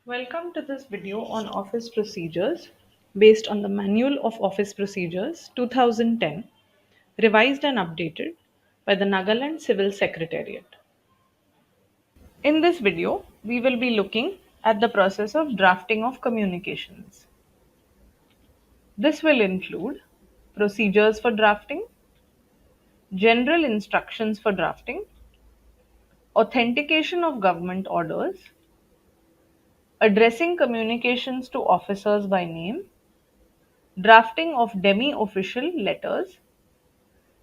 Welcome to this video on office procedures based on the Manual of Office Procedures 2010, revised and updated by the Nagaland Civil Secretariat. In this video, we will be looking at the process of drafting of communications. This will include procedures for drafting, general instructions for drafting, authentication of government orders, addressing communications to officers by name, drafting of demi-official letters.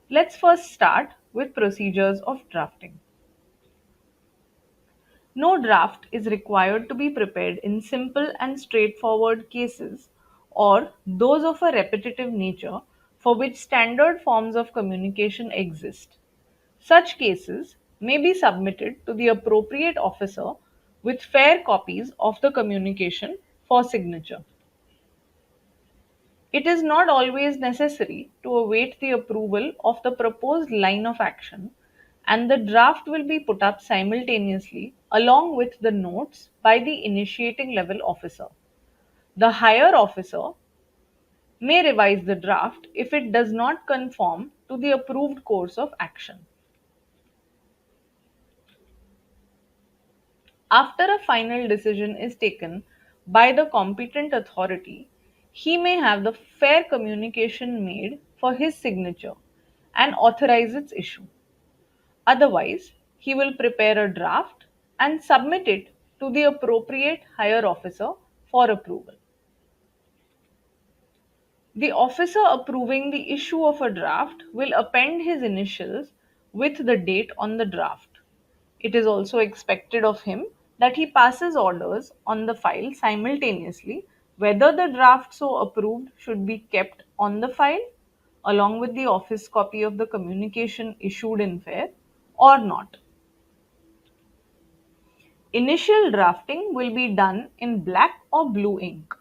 Let's first start with procedures of drafting. No draft is required to be prepared in simple and straightforward cases or those of a repetitive nature for which standard forms of communication exist. Such cases may be submitted to the appropriate officer with fair copies of the communication for signature. It is not always necessary to await the approval of the proposed line of action, and the draft will be put up simultaneously along with the notes by the initiating level officer. The higher officer may revise the draft if it does not conform to the approved course of action. After a final decision is taken by the competent authority, he may have the fair communication made for his signature and authorize its issue. Otherwise, he will prepare a draft and submit it to the appropriate higher officer for approval. The officer approving the issue of a draft will append his initials with the date on the draft. It is also expected of him that he passes orders on the file simultaneously whether the draft so approved should be kept on the file along with the office copy of the communication issued in fair or not. Initial drafting will be done in black or blue ink.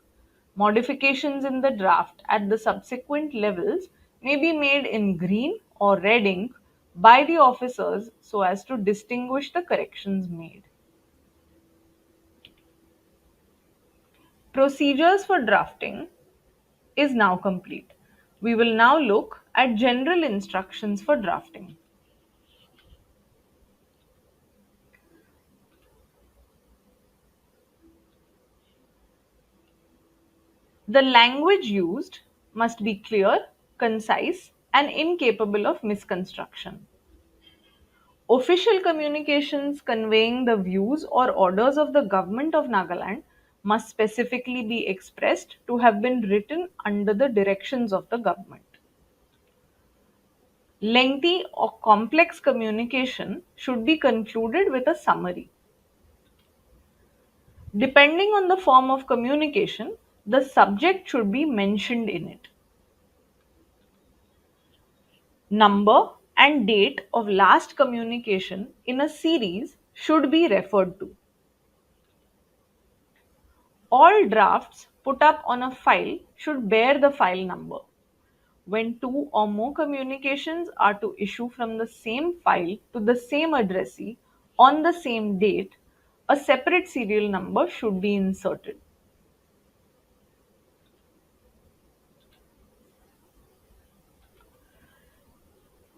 Modifications in the draft at the subsequent levels may be made in green or red ink by the officers so as to distinguish the corrections made. Procedures for drafting is now complete. We will now look at general instructions for drafting. The language used must be clear, concise, and incapable of misconstruction. Official communications conveying the views or orders of the government of Nagaland must specifically be expressed to have been written under the directions of the government. Lengthy or complex communication should be concluded with a summary. Depending on the form of communication, the subject should be mentioned in it. Number and date of last communication in a series should be referred to. All drafts put up on a file should bear the file number. When two or more communications are to issue from the same file to the same addressee on the same date, a separate serial number should be inserted.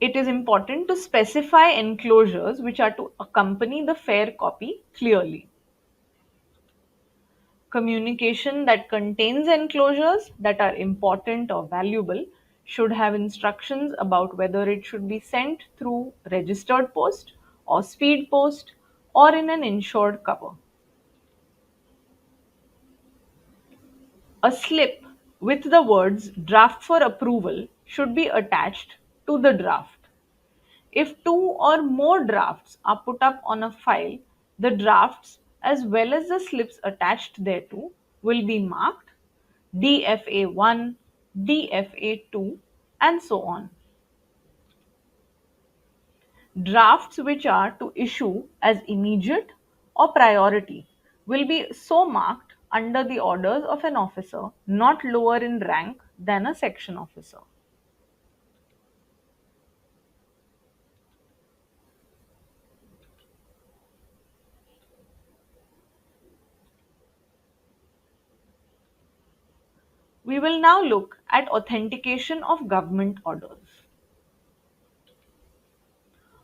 It is important to specify enclosures which are to accompany the fair copy clearly. Communication that contains enclosures that are important or valuable should have instructions about whether it should be sent through registered post or speed post or in an insured cover. A slip with the words draft for approval should be attached to the draft. If two or more drafts are put up on a file, the drafts as well as the slips attached thereto will be marked DFA1, DFA2, and so on. Drafts which are to issue as immediate or priority will be so marked under the orders of an officer not lower in rank than a section officer. We will now look at authentication of government orders.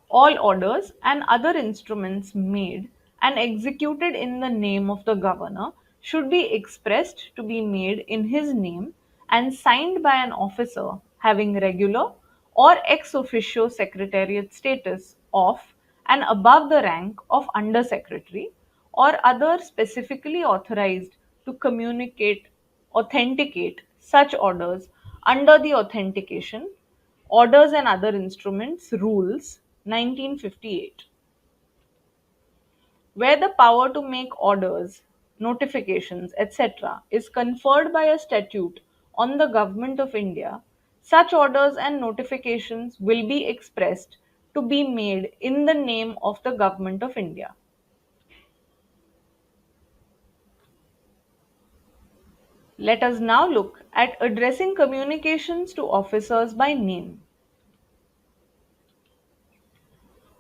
All orders and other instruments made and executed in the name of the governor should be expressed to be made in his name and signed by an officer having regular or ex officio secretariat status of and above the rank of under secretary or other specifically authorized to communicate authenticate such orders under the authentication Orders and Other Instruments Rules 1958, where the power to make orders, notifications, etc. is conferred by a statute on the Government of India, such orders and notifications will be expressed to be made in the name of the Government of India. Let us now look at addressing communications to officers by name.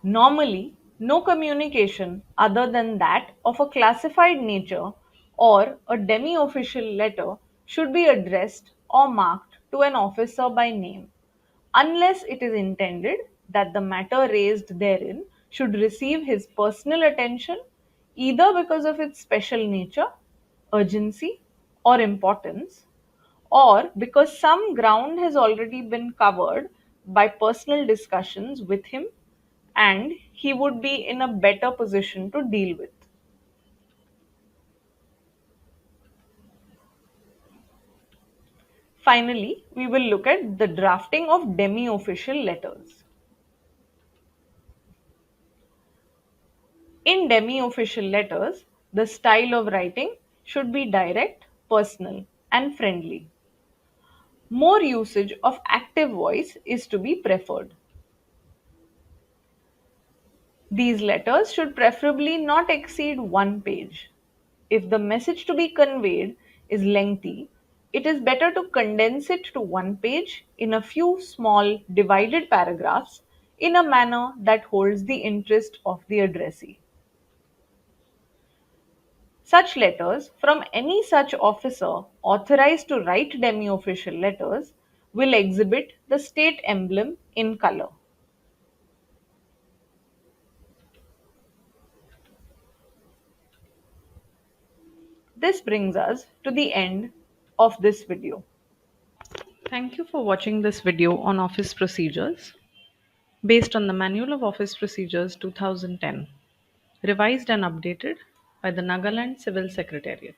Normally, no communication other than that of a classified nature or a demi official letter should be addressed or marked to an officer by name, unless it is intended that the matter raised therein should receive his personal attention either because of its special nature, urgency, or importance, or because some ground has already been covered by personal discussions with him and he would be in a better position to deal with. Finally, we will look at the drafting of demi official letters. In demi official letters, the style of writing should be direct, personal, and friendly. More usage of active voice is to be preferred. These letters should preferably not exceed one page. If the message to be conveyed is lengthy, it is better to condense it to one page in a few small divided paragraphs in a manner that holds the interest of the addressee. Such letters from any such officer authorized to write demi official letters will exhibit the state emblem in color. This brings us to the end of this video. Thank you for watching this video on office procedures based on the Manual of Office Procedures 2010, revised and updated by the Nagaland Civil Secretariat.